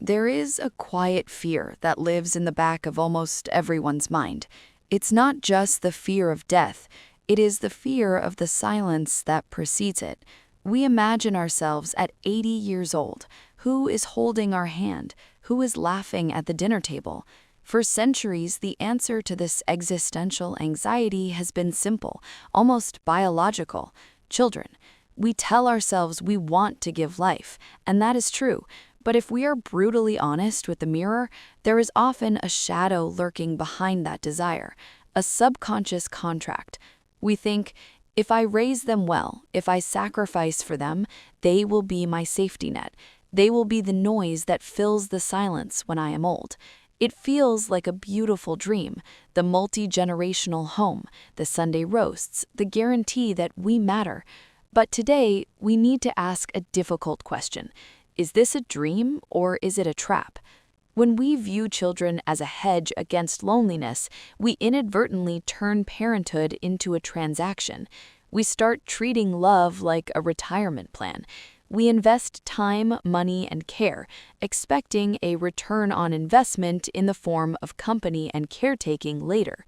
There is a quiet fear that lives in the back of almost everyone's mind. It's not just the fear of death, it is the fear of the silence that precedes it. We imagine ourselves at 80 years old. Who is holding our hand? Who is laughing at the dinner table? For centuries, the answer to this existential anxiety has been simple, almost biological: children. We tell ourselves we want to give life, and that is true. But if we are brutally honest with the mirror, there is often a shadow lurking behind that desire, a subconscious contract. We think, if I raise them well, if I sacrifice for them, they will be my safety net. They will be the noise that fills the silence when I am old. It feels like a beautiful dream, the multi-generational home, the Sunday roasts, the guarantee that we matter. But today, we need to ask a difficult question. Is this a dream or is it a trap? When we view children as a hedge against loneliness, we inadvertently turn parenthood into a transaction. We start treating love like a retirement plan. We invest time, money, and care, expecting a return on investment in the form of company and caretaking later.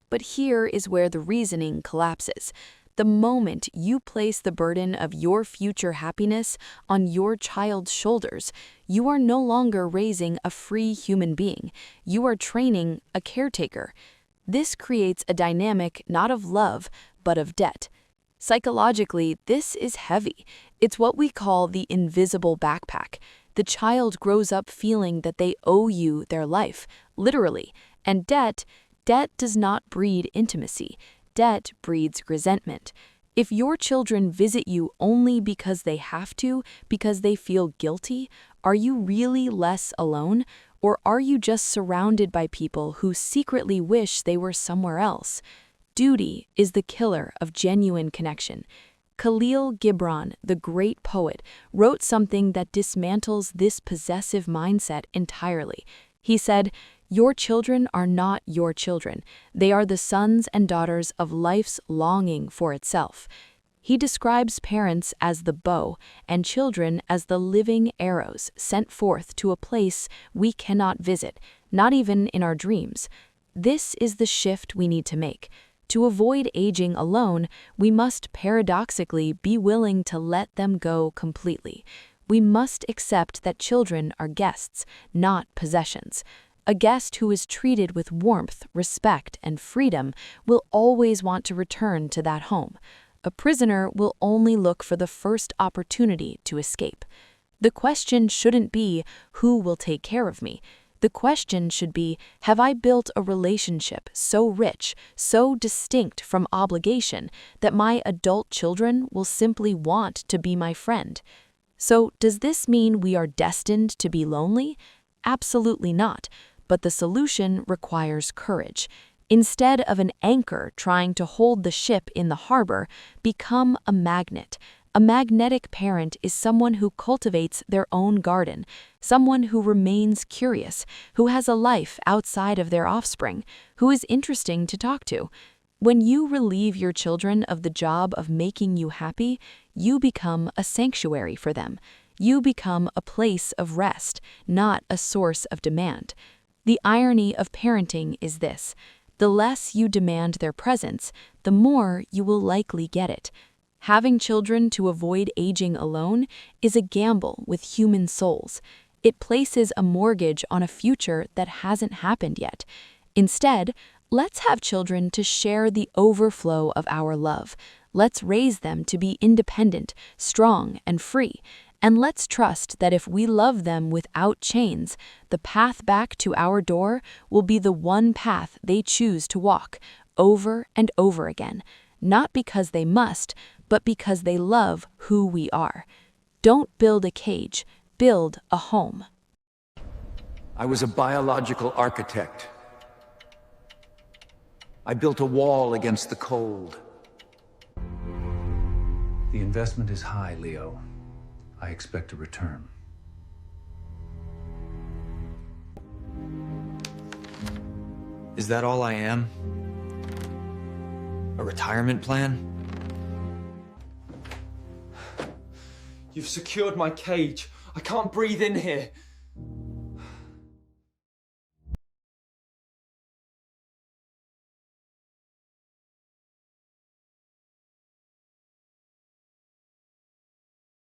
But here is where the reasoning collapses. The moment you place the burden of your future happiness on your child's shoulders, you are no longer raising a free human being. You are training a caretaker. This creates a dynamic not of love, but of debt. Psychologically, this is heavy. It's what we call the invisible backpack. The child grows up feeling that they owe you their life, literally. And debt does not breed intimacy. Debt breeds resentment. If your children visit you only because they have to, because they feel guilty, are you really less alone? Or are you just surrounded by people who secretly wish they were somewhere else? Duty is the killer of genuine connection. Kahlil Gibran, the great poet, wrote something that dismantles this possessive mindset entirely. He said, "Your children are not your children. They are the sons and daughters of life's longing for itself." He describes parents as the bow and children as the living arrows sent forth to a place we cannot visit, not even in our dreams. This is the shift we need to make. To avoid aging alone, we must paradoxically be willing to let them go completely. We must accept that children are guests, not possessions. A guest who is treated with warmth, respect, and freedom will always want to return to that home. A prisoner will only look for the first opportunity to escape. The question shouldn't be, who will take care of me? The question should be, have I built a relationship so rich, so distinct from obligation, that my adult children will simply want to be my friend? So, does this mean we are destined to be lonely? Absolutely not. But the solution requires courage. Instead of an anchor trying to hold the ship in the harbor, become a magnet. A magnetic parent is someone who cultivates their own garden, someone who remains curious, who has a life outside of their offspring, who is interesting to talk to. When you relieve your children of the job of making you happy, you become a sanctuary for them. You become a place of rest, not a source of demand. The irony of parenting is this: the less you demand their presence, the more you will likely get it. Having children to avoid aging alone is a gamble with human souls. It places a mortgage on a future that hasn't happened yet. Instead, let's have children to share the overflow of our love. Let's raise them to be independent, strong, and free. And let's trust that if we love them without chains, the path back to our door will be the one path they choose to walk, over and over again. Not because they must, but because they love who we are. Don't build a cage, build a home. I was a biological architect. I built a wall against the cold. The investment is high, Leo. I expect a return. Is that all I am? A retirement plan? You've secured my cage. I can't breathe in here.